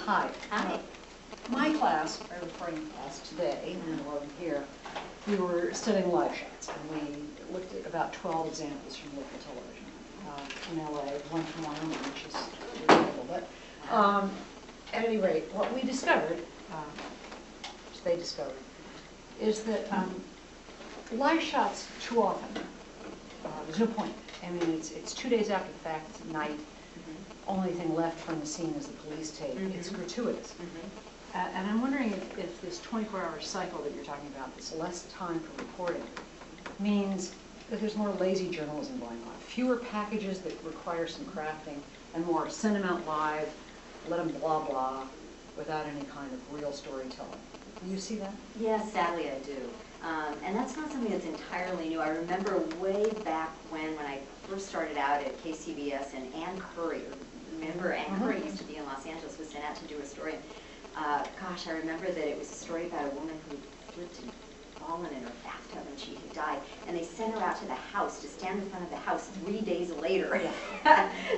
Hi. Hi. My class, our reporting class today, and then over here, we were studying live shots, and we looked at about 12 examples from local television in LA, one from Wyoming, which is remarkable. But at any rate, what we discovered, which they discovered, is that live shots too often, there's no point. I mean, it's 2 days after the fact, it's at night. Only thing left from the scene is the police tape. It's gratuitous. And I'm wondering if this 24-hour cycle that you're talking about, this less time for reporting, means that there's more lazy journalism going on. Fewer packages that require some crafting, and more send them out live, let them blah blah, without any kind of real storytelling. Do you see that? Yes, sadly I do. And that's not something that's entirely new. I remember way back when I first started out at KCBS, and Ann Curry, remember Ann Curry used to be in Los Angeles, was sent out to do a story. Gosh, I remember that it was a story about a woman who slipped and fallen in her bathtub and she had died. And they sent her out to the house to stand in front of the house 3 days later,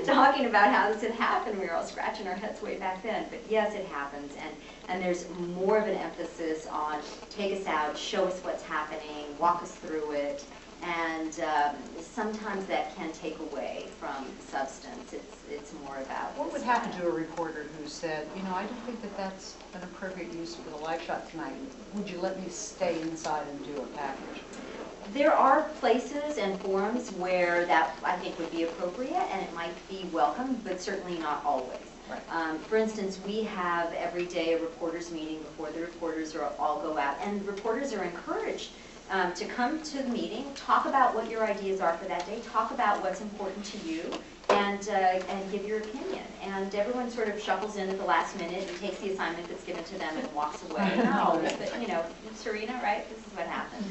talking about how this had happened. We were all scratching our heads way back then. But yes, it happens. And there's more of an emphasis on take us out, show us what's happening, walk us through it. And sometimes that can take away from substance. It's more about what would happen to a reporter who said, you know, I don't think that that's an appropriate use for the live shot tonight. Would you let me stay inside and do a package? There are places and forums where that I think would be appropriate, and it might be welcome, but certainly not always. Right. For instance, we have every day a reporters meeting before the reporters all go out, and reporters are encouraged to come to the meeting, talk about what your ideas are for that day, talk about what's important to you, and give your opinion. And everyone sort of shuffles in at the last minute and takes the assignment that's given to them and walks away. Not always, but you know, Serena, right? This is what happened.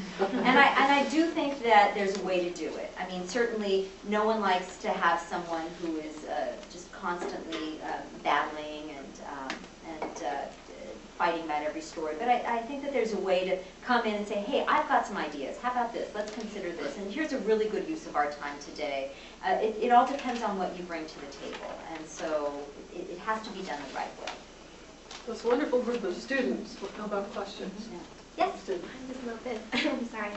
And I do think that there's a way to do it. I mean, certainly no one likes to have someone who is just constantly battling and fighting about every story, but I think that there's a way to come in and say, hey, I've got some ideas. How about this? Let's consider this. And here's a really good use of our time today. It all depends on what you bring to the table, and so it has to be done the right way. That's a wonderful group of students. How about questions? Yeah. Yes? I'm Ms. Lopez. I'm sorry.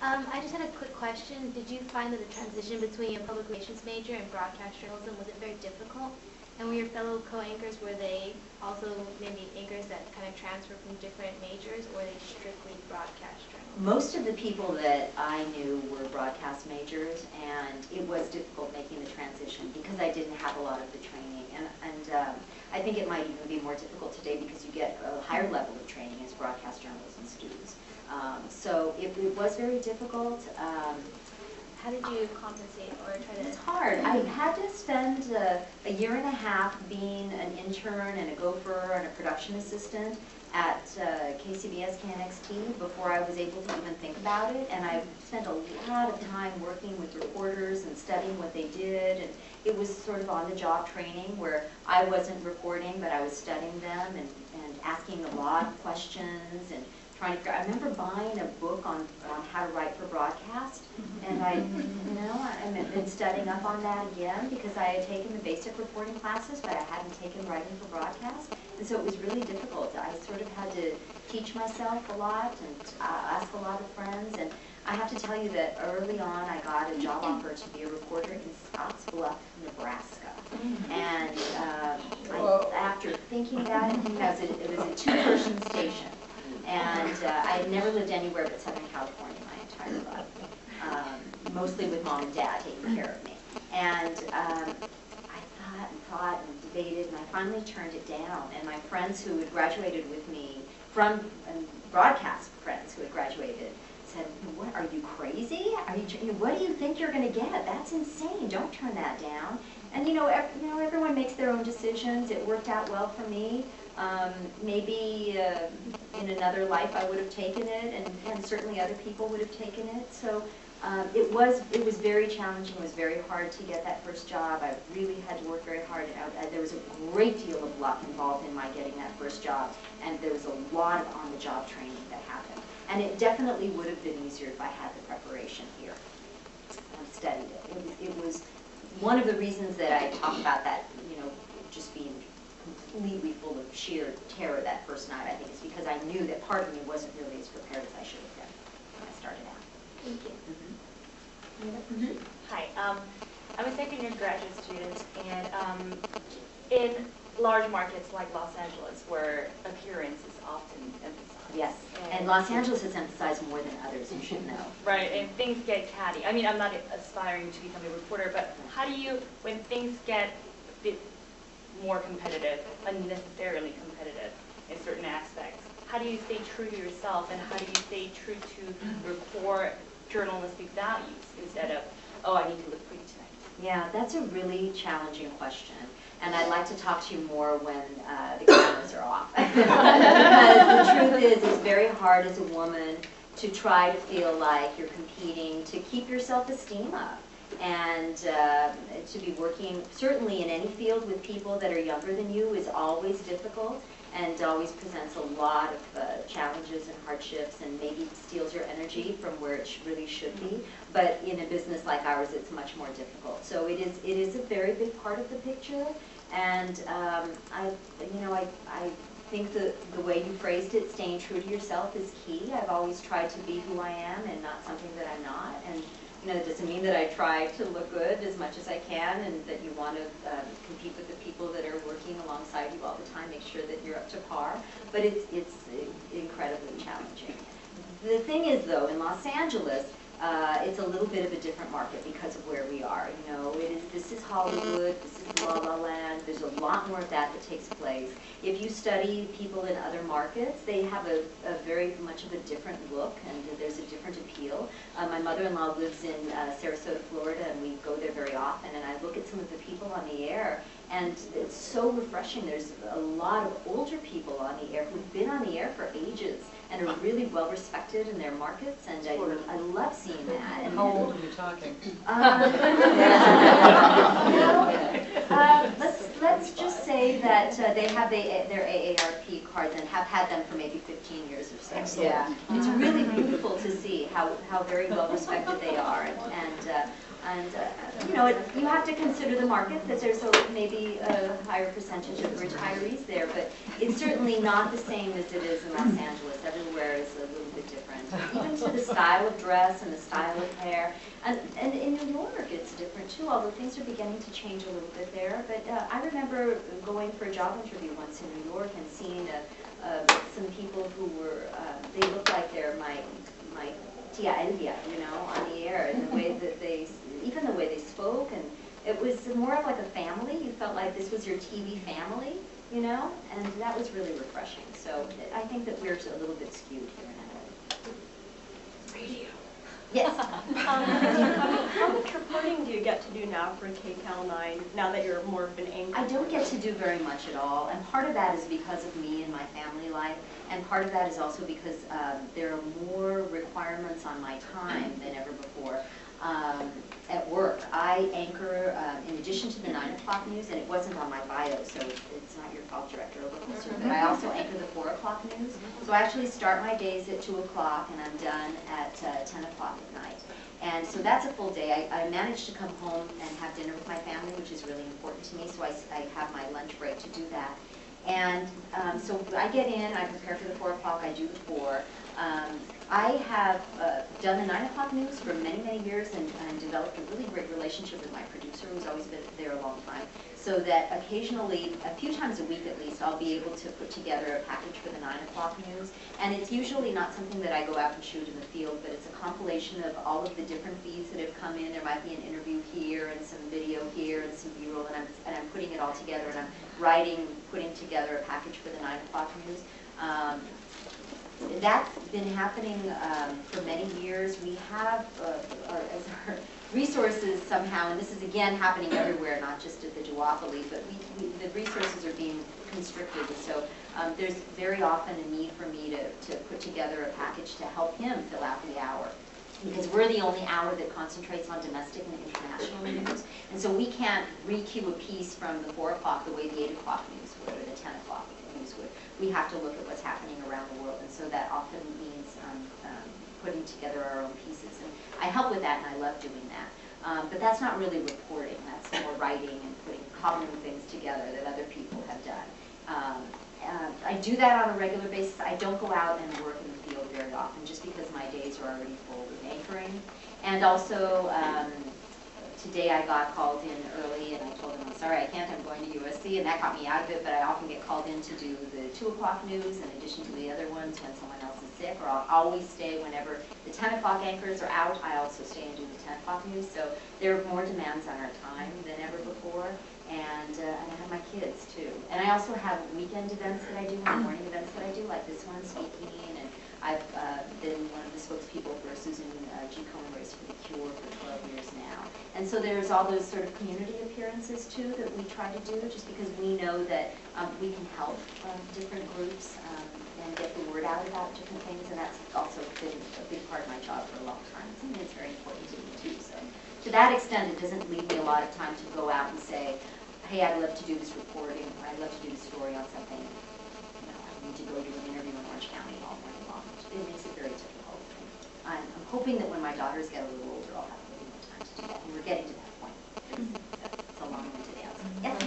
I just had a quick question. Did you find that the transition between a public relations major and broadcast journalism, was it very difficult? And were your fellow co-anchors, were they also maybe anchors that kind of transfer from different majors, or were they strictly broadcast journalists? Most of the people that I knew were broadcast majors, and it was difficult making the transition because I didn't have a lot of the training. And I think it might even be more difficult today because you get a higher level of training as broadcast journalism students. So it was very difficult. How did you compensate or try to? It's hard. I had to spend a year and a half being an intern and a gopher and a production assistant at KCBS KNXT before I was able to even think about it. And I spent a lot of time working with reporters and studying what they did. And it was sort of on-the-job training where I wasn't reporting, but I was studying them and asking a lot of questions and trying to. I remember buying a book on how to write for broadcast, and I've been studying up on that again because I had taken the basic reporting classes, but I hadn't taken writing for broadcast, and so it was really difficult. I sort of had to teach myself a lot and ask a lot of friends, and I have to tell you that early on I got a job offer to be a reporter in Scottsbluff, Nebraska, and after thinking about it, it was a two-person station. And I had never lived anywhere but Southern California my entire life, mostly with mom and dad taking care of me. And I thought and debated, and I finally turned it down. And my friends who had graduated with me, from broadcast friends who had graduated, said, "What, are you crazy? What do you think you're going to get? That's insane. Don't turn that down." And everyone makes their own decisions. It worked out well for me. Maybe in another life I would have taken it, and certainly other people would have taken it. So it was very challenging. It was very hard to get that first job. I really had to work very hard. There was a great deal of luck involved in my getting that first job, and there was a lot of on-the-job training that happened. And it definitely would have been easier if I had the preparation here and studied it. It was one of the reasons that I talk about that, just being completely completely full of sheer terror that first night. I think it's because I knew that part of me wasn't really as prepared as I should have been when I started out. Thank you. Hi, I'm a second-year graduate student, and in large markets like Los Angeles, where appearance is often emphasized. Yes, and Los Angeles is emphasized more than others, you should know. Right, and things get catty. I mean, I'm not aspiring to become a reporter, but how do you, when things get a bit more competitive, unnecessarily competitive in certain aspects, how do you stay true to yourself, and how do you stay true to your core journalistic values instead of, oh, I need to look pretty tonight? Yeah, that's a really challenging question. And I'd like to talk to you more when the cameras are off. Because the truth is, it's very hard as a woman to try to feel like you're competing to keep your self-esteem up. And to be working, certainly in any field, with people that are younger than you is always difficult and always presents a lot of challenges and hardships, and maybe steals your energy from where it really should be. But in a business like ours, it's much more difficult. So it is a very big part of the picture. And I think the way you phrased it, staying true to yourself, is key. I've always tried to be who I am and not something that I'm not. And it doesn't mean that I try to look good as much as I can, and that you want to compete with the people that are working alongside you all the time, make sure that you're up to par. But it's incredibly challenging. The thing is, though, in Los Angeles, it's a little bit of a different market because of where we are. This is Hollywood, this is La La Land. There's a lot more of that takes place. If you study people in other markets, they have a very much of a different look, and there's a different appeal. My mother-in-law lives in Sarasota, Florida, and we go there very often. And I look at some of the people on the air, and it's so refreshing. There's a lot of older people on the air who've been on the air for ages and are really well respected in their markets, and I love seeing that. And how old are you talking? Let's just say that they have their AARP cards and have had them for maybe 15 years or so. So yeah. It's really beautiful to see how very well respected they are, and you have to consider the market, that there's maybe a higher percentage of retirees there, but it's certainly not the same as it is in Los Angeles. Everywhere is a little bit different, even to the style of dress and the style of hair. And in New York, it's different too, although things are beginning to change a little bit there. But I remember going for a job interview once in New York and seeing some people who were, they looked like they're my tia Elvia, on the air, and the way that even the way they spoke, and it was more of like a family. You felt like this was your TV family, and that was really refreshing. So I think that we're a little bit skewed here in LA. Radio. Yes. How much reporting do you get to do now for KCAL9, now that you're more of an anchor? I don't get to do very much at all, and part of that is because of me and my family life, and part of that is also because there are more requirements on my time than ever before. At work, I anchor, in addition to the 9 o'clock news, and it wasn't on my bio, so it's not your fault, Director Overholser, but I also anchor the 4 o'clock news. So I actually start my days at 2 o'clock, and I'm done at 10 o'clock at night. And so that's a full day. I managed to come home and have dinner with my family, which is really important to me, so I have my lunch break to do that. And so I get in, I prepare for the 4 o'clock, I do the 4. I have done the 9 o'clock news for many, many years, and developed a really great relationship with my producer, who's always been there a long time, so that occasionally, a few times a week at least, I'll be able to put together a package for the 9 o'clock news. And it's usually not something that I go out and shoot in the field, but it's a compilation of all of the different feeds that have come in. There might be an interview here, and some video here, and some B-roll, and I'm putting it all together, and I'm putting together a package for the 9 o'clock news. That's been happening for many years. We have our resources somehow, and this is again happening everywhere, not just at the duopoly, but the resources are being constricted. So there's very often a need for me to put together a package to help him fill out the hour, because we're the only hour that concentrates on domestic and international news. And so we can't re-cue a piece from the 4 o'clock the way the 8 o'clock news would, or the 10 o'clock news would. We have to look at what's happening around the world, and so that often means putting together our own pieces. And I help with that, and I love doing that. But that's not really reporting. That's more writing and cobbling things together that other people have done. I do that on a regular basis. I don't go out and work in the field very often just because my days are already full with anchoring. And also, today I got called in early and I told them, I'm sorry, I can't, I'm going to USC, and that got me out of it, but I often get called in to do the 2 o'clock news in addition to the other ones when someone else is sick, or I'll always stay whenever the 10 o'clock anchors are out. I also stay and do the 10 o'clock news, so there are more demands on our time than ever before. And I have my kids too. And I also have weekend events that I do, and morning events that I do, like this one, speaking, and I've been one of the spokespeople for Susan G. Komen Race for the Cure for 12 years now. And so there's all those sort of community appearances too that we try to do, just because we know that we can help different groups and get the word out about different things, and that's also been a big part of my job for a long time. It's something that's very important to me too. So to that extent, it doesn't leave me a lot of time to go out and say, hey, I'd love to do this reporting, or I'd love to do this story on something. You know, I need to go do an interview in Orange County all morning long. It makes it very difficult. I'm hoping that when my daughters get a little older, I'll have a little more time to do that. And we're getting to that point. It's a long-winded answer. Yes?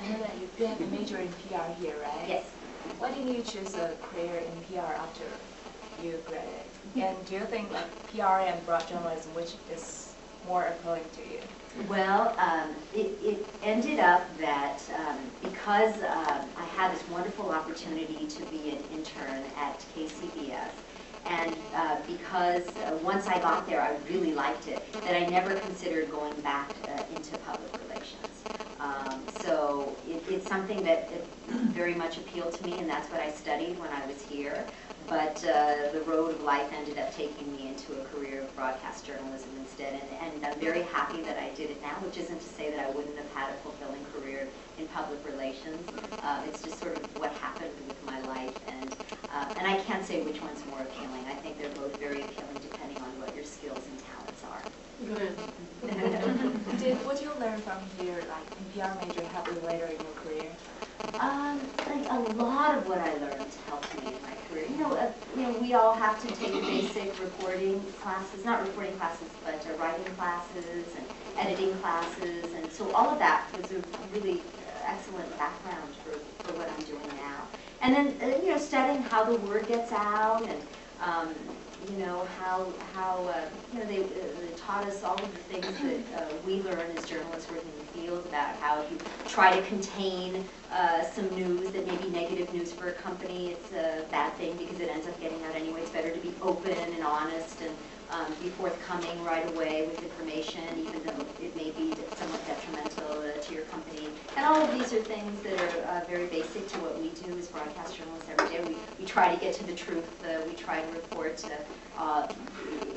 I know that you have a major in PR here, right? Yes. Why didn't you choose a career in PR after you graduated? And do you think like PR and broad journalism, which is more appealing to you? Well, it ended up that because I had this wonderful opportunity to be an intern at KCBS, and because once I got there, I really liked it, that I never considered going back into public relations. So it's something that very much appealed to me, and that's what I studied when I was here. But the road of life ended up taking me into a career of broadcast journalism instead, and I'm very happy that I did it now, which isn't to say that I wouldn't have had a fulfilling career in public relations. It's just sort of what happened with my life, and I can't say which one's more appealing. I think they're both very appealing depending on what your skills and talents are. What did you learn from here, like in PR major, help you later in your career? Like a lot of what I learned helped me in my career. You know, we all have to take basic reporting classes, not reporting classes, but writing classes and editing classes, and so all of that was a really excellent background for what I'm doing now. And then, you know, studying how the word gets out, and you know, how you know, they taught us all of the things that we learn as journalists working in the field about how if you try to contain some news that may be negative news for a company, it's a bad thing because it ends up getting out anyway. It's better to be open and honest and be forthcoming right away with information, even though it may be somewhat detrimental to your company. And all of these are things that are very basic to what we do as broadcast journalists every day. We try to get to the truth. We try to report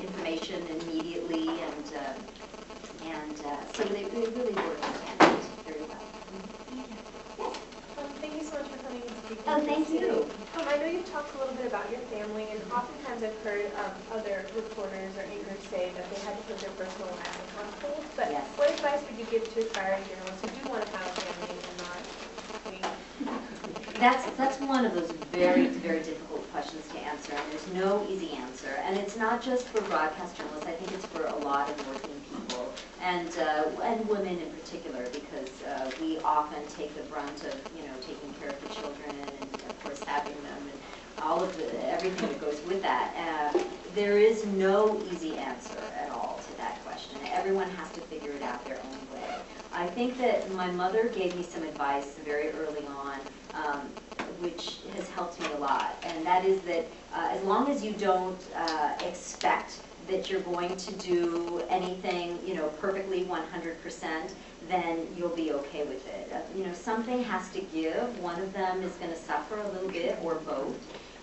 information immediately, and so they really work hand very well. Thank you so much for coming and speaking. Oh, thank you. I know you've talked a little bit about your family, and oftentimes I've heard other reporters or anchors say that they had to put their personal life on hold. But Yes. what advice would you give to aspiring journalists who do want to have a family and not wait? That's one of those very, very difficult questions to answer, and there's no easy answer. And it's not just for broadcast journalists. I think it's for a lot of working people, and women in particular, because we often take the brunt of, you know, taking care of the children and, of course, having them and all of everything that goes with that. There is no easy answer at all to that question. Everyone has to figure it out their own way. I think that my mother gave me some advice very early on, which has helped me a lot, and that is that as long as you don't expect that you're going to do anything, you know, perfectly 100%, then you'll be okay with it. You know, something has to give. One of them is going to suffer a little bit, or both.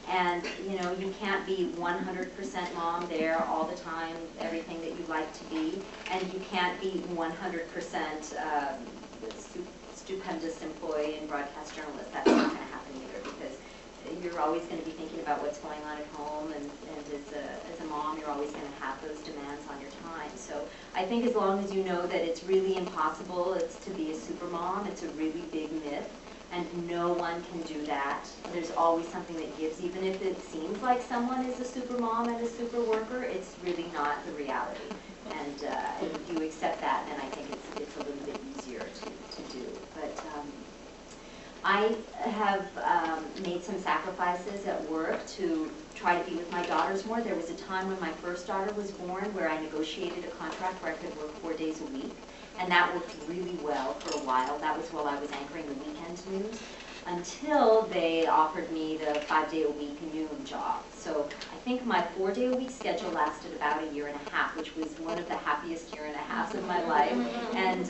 And, you know, you can't be 100% mom there all the time, everything that you'd like to be, and you can't be 100% stupendous employee and broadcast journalist. That's not going to happen either, because you're always going to be thinking about what's going on at home, and as a mom, you're always going to have those demands on your time. So I think as long as you know that it's really impossible to be a super mom, it's a really big myth, and no one can do that. There's always something that gives. Even if it seems like someone is a super mom and a super worker, it's really not the reality. And if you accept that, then I think it's a little bit easier to do. But I have made some sacrifices at work to try to be with my daughters more. There was a time when my first daughter was born where I negotiated a contract where I could work 4 days a week, and that worked really well for a while. That was while I was anchoring the weekend news, until they offered me the 5-day-a-week noon job. So I think my 4-day-a-week schedule lasted about a year and a half, which was one of the happiest year and a halves of my life. And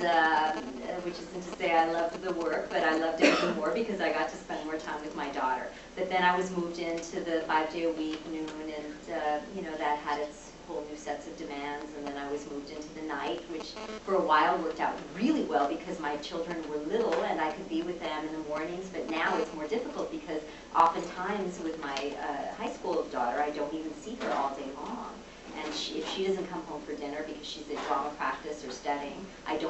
which isn't to say I loved the work, but I loved it even more because I got to spend more time with my daughter. But then I was moved into the 5-day-a-week noon, and you know, that had its whole new sets of demands, and then I was moved into the night, which for a while worked out really well because my children were little and I could be with them in the mornings, but now it's more difficult because oftentimes with my high school daughter, I don't even see her all day long. And if she doesn't come home for dinner because she's at drama practice or studying, I can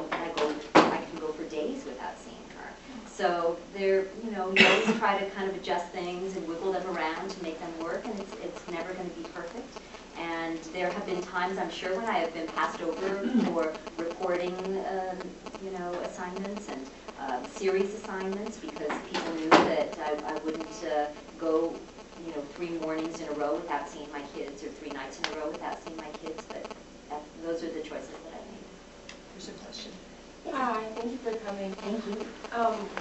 go for days without seeing her. So there, you know, you always try to kind of adjust things and wiggle them around to make them work, and it's never going to be perfect. And there have been times, I'm sure, when I have been passed over for reporting, you know, assignments and series assignments because people knew that I wouldn't go, you know, 3 mornings in a row without seeing my kids or 3 nights in a row without seeing my kids. But those are the choices that I made. Here's a question. Hi, thank you for coming. Thank you.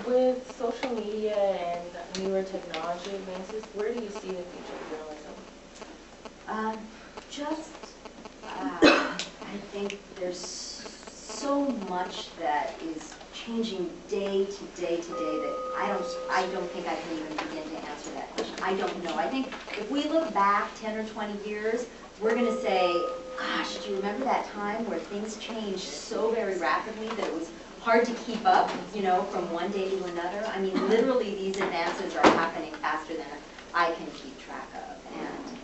With social media and newer technology advances, where do you see the future of journalism? I think there's so much that is changing day to day to day that I don't think I can even begin to answer that question. I don't know. I think if we look back 10 or 20 years, we're going to say, gosh, do you remember that time where things changed so very rapidly that it was hard to keep up, you know, from one day to another? I mean, literally these advances are happening faster than I can keep track of. And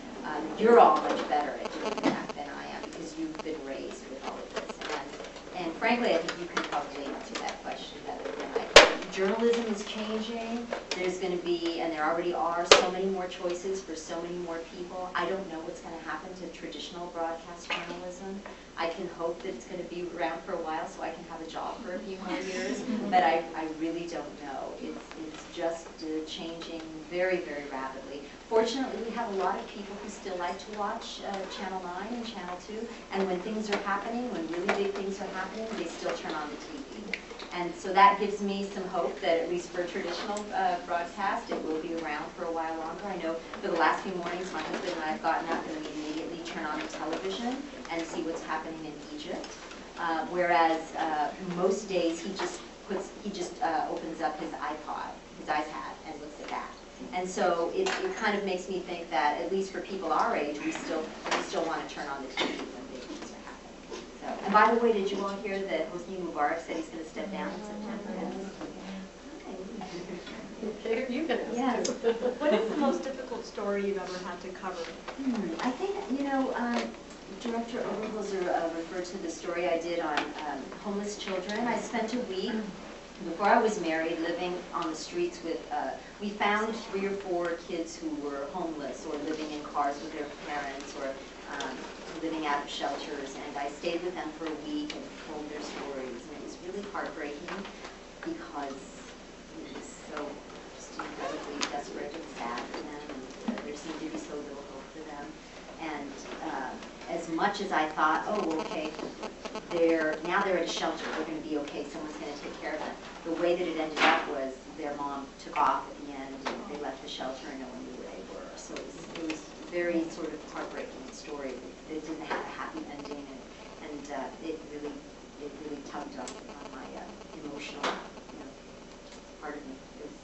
you're all much better at doing that than I am because you've been raised with all of this. And frankly, I think you can probably answer that question better than I can. Journalism is changing. There's going to be, and there already are, so many more choices for so many more people. I don't know what's going to happen to traditional broadcast journalism. I can hope that it's going to be around for a while so I can have a job for a few more years, but I really don't know. It's just changing very, very rapidly. Fortunately, we have a lot of people who still like to watch Channel 9 and Channel 2, and when things are happening, when really big things are happening, they still turn on the TV. And so that gives me some hope that at least for traditional broadcast, it will be around for a while longer. I know for the last few mornings, my husband and I have gotten up and we immediately turn on the television and see what's happening in Egypt. Whereas most days he just opens up his iPad, and looks at that. And so it kind of makes me think that at least for people our age, we still want to turn on the TV when big things are happening. So, and by the way, did you all hear that Hosni Mubarak said he's going to step down in September? Okay, you can ask. Yes. What is the most difficult story you've ever had to cover? I think, you know, Director Overholser referred to the story I did on homeless children. I spent a week before I was married living on the streets with, we found 3 or 4 kids who were homeless or living in cars with their parents or living out of shelters, and I stayed with them for a week and told their stories, and it was really heartbreaking because it was so just incredibly desperate and sad for them, and there seemed to be so little hope for them. And as much as I thought, oh, well, okay, now they're at a shelter, they're going to be okay, someone's going to take care of them. The way that it ended up was their mom took off at the end, and they left the shelter, and no one knew where they were. So it was very sort of heartbreaking story. It didn't have a happy ending, and it really tugged on my emotional, you know, part of me. It was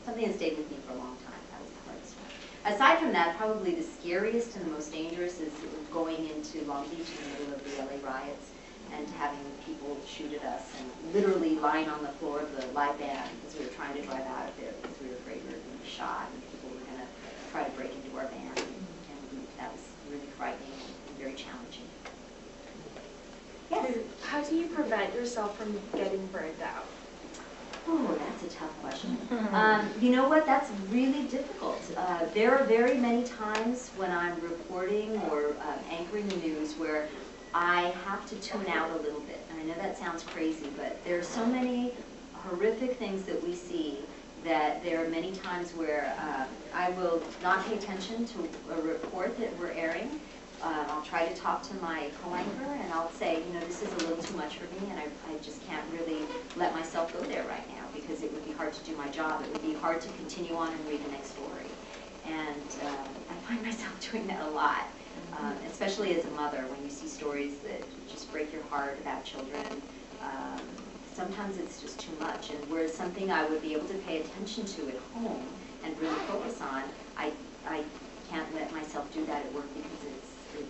something that stayed with me for a long time. That was the hardest one. Aside from that, probably the scariest and the most dangerous is going into Long Beach in the middle of the LA riots and having people shoot at us and literally lying on the floor of the live band because we were trying to drive out of there because we were afraid we were going to be shot and people were going to try to break into our band. And that was really frightening and very challenging. Yes? How do you prevent yourself from getting burned out? Oh, that's a tough question. You know what? That's really difficult. There are very many times when I'm reporting or anchoring the news where I have to tune out a little bit. And I know that sounds crazy, but there are so many horrific things that we see, that there are many times where I will not pay attention to a report that we're airing. I'll try to talk to my co-anchor and I'll say, you know, this is a little too much for me and I just can't really let myself go there right now because it would be hard to do my job. It would be hard to continue on and read the next story. And I find myself doing that a lot, especially as a mother, when you see stories that just break your heart about children. Sometimes it's just too much, and whereas something I would be able to pay attention to at home and really focus on, I can't let myself do that at work because it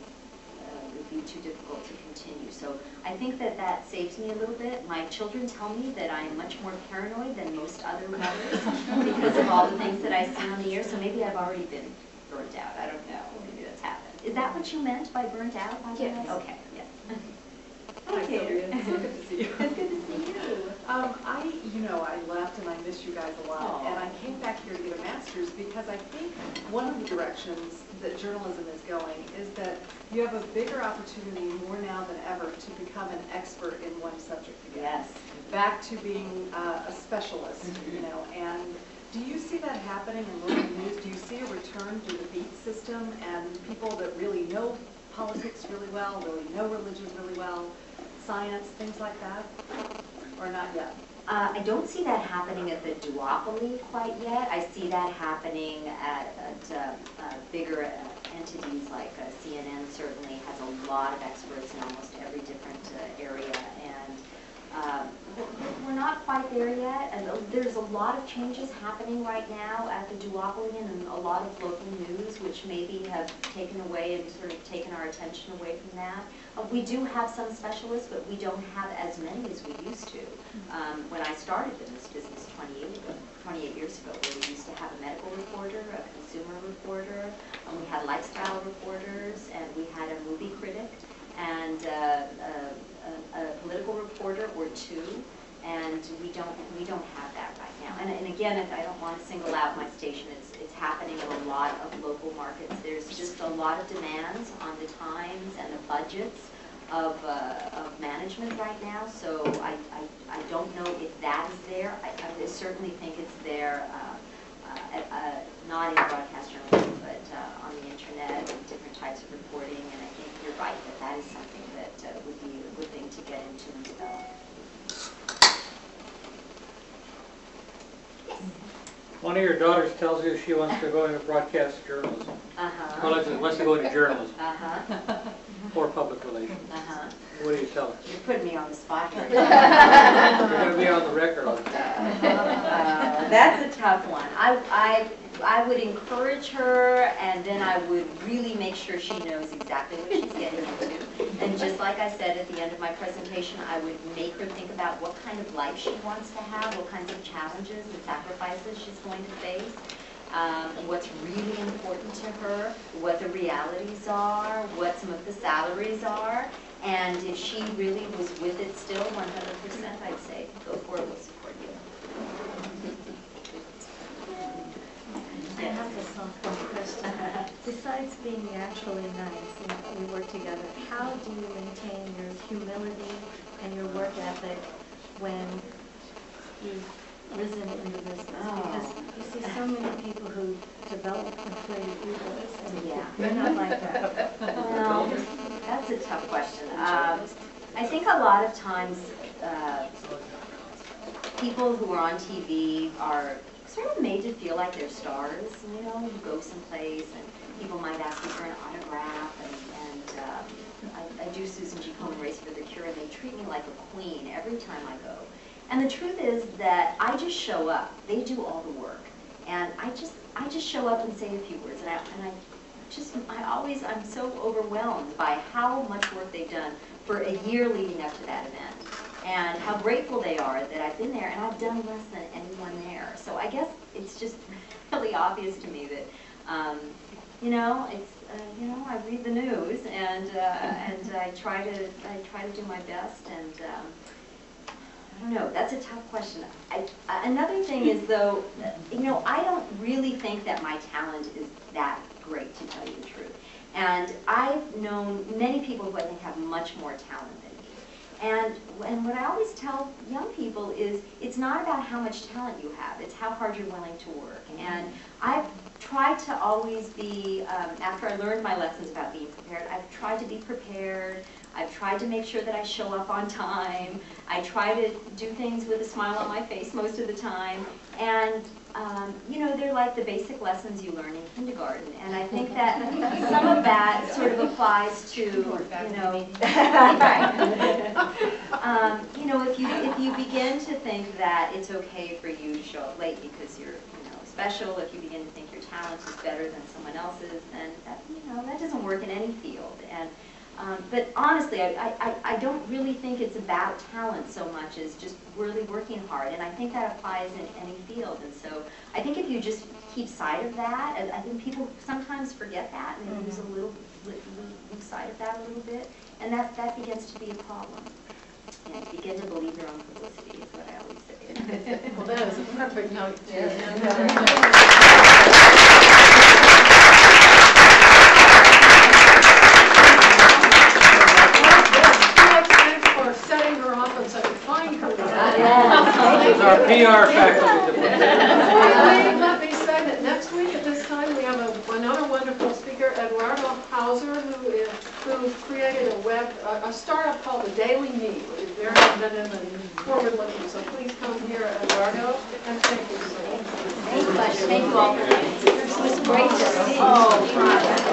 would be too difficult to continue. So I think that saves me a little bit. My children tell me that I'm much more paranoid than most other mothers because of all the things that I see on the air, so maybe I've already been burnt out. I don't know. Maybe that's happened. Is that what you meant by burnt out? Yes. Okay, yes. Hi, Sylvia. It's so good to see you. It's good to see you. I left and I miss you guys a lot. Aww. And I came back here to get a master's because I think one of the directions that journalism is going is that you have a bigger opportunity more now than ever to become an expert in one subject again. Yes. Back to being a specialist, and do you see that happening in local news? Do you see a return to the beat system and people that really know politics really well, really know religion really well, science, things like that, or not yet? I don't see that happening at the duopoly quite yet. I see that happening at bigger entities like CNN certainly has a lot of experts in almost every different area, and we're not quite there yet. And there's a lot of changes happening right now at the duopoly and a lot of local news, which maybe have taken away and sort of taken our attention away from that. We do have some specialists, but we don't have as many as we used to. When I started in this business 28 years ago, where we used to have a medical reporter, a consumer reporter, and we had lifestyle reporters, and we had a movie critic, and a political reporter or two, and we don't have that right now. And again, I don't want to single out my station. It's happening in a lot of local markets. There's just a lot of demands on the times and the budgets of management right now. So I don't know if that is there. I certainly think it's there, not in broadcast journalism, but on the internet and different types of reporting. And I think you're right that is something that would be a good thing to get into and develop. One of your daughters tells you she wants to go into broadcast journalism. Well, wants to go into journalism or public relations. What do you tell her? You're putting me on the spot here. You're going to be on the record on that. That's a tough one. I would encourage her, and then I would really make sure she knows exactly what she's getting into. And just like I said at the end of my presentation, I would make her think about what kind of life she wants to have, what kinds of challenges and sacrifices she's going to face, what's really important to her, what the realities are, what some of the salaries are. And if she really was with it still 100%, I'd say, go for it, we'll support you. I have a softball question. Besides being naturally nice and we work together, how do you maintain your humility and your work ethic when you've risen in the business? Because you see so many people who develop inflated egos, and you're not like that. Well, that's a tough question. I think a lot of times people who are on TV are sort of made to feel like they're stars. You go someplace and people might ask you for an autograph, and I do Susan G. Komen Race for the Cure, and they treat me like a queen every time I go. And the truth is that I just show up. They do all the work, and I just show up and say a few words, I'm so overwhelmed by how much work they've done for a year leading up to that event, and how grateful they are that I've been there, and I've done less than anyone there. So I guess it's just really obvious to me that, I read the news, and I try to do my best, and I don't know. That's a tough question. Another thing is, though, I don't really think that my talent is that great, to tell you the truth. And I've known many people who I think have much more talent than me. And what I always tell young people is it's not about how much talent you have, it's how hard you're willing to work. And I've tried to always be, after I learned my lessons about being prepared, I've tried to be prepared. I've tried to make sure that I show up on time. I try to do things with a smile on my face most of the time. And, you know, they're like the basic lessons you learn in kindergarten. And I think that some of that sort of applies to, you know, right. You know, if you begin to think that it's okay for you to show up late because you're, you know, special, if you begin to think your talent is better than someone else's, then that, you know, that doesn't work in any field. And but honestly, I don't really think it's about talent so much as just really working hard, and I think that applies in any field. And so I think if you just keep sight of that, I think people sometimes forget that, and they lose sight of that a little bit, and that begins to be a problem. And begin to believe your own publicity is what I always say. Well, that is a perfect note. Our PR faculty. Let me say that next week at this time we have another wonderful speaker, Eduardo Hauser, who created a startup called the Daily Need, which is very inventive and forward-looking. So please come here, Eduardo, and thank you so much. Thank you all. It was great to see you.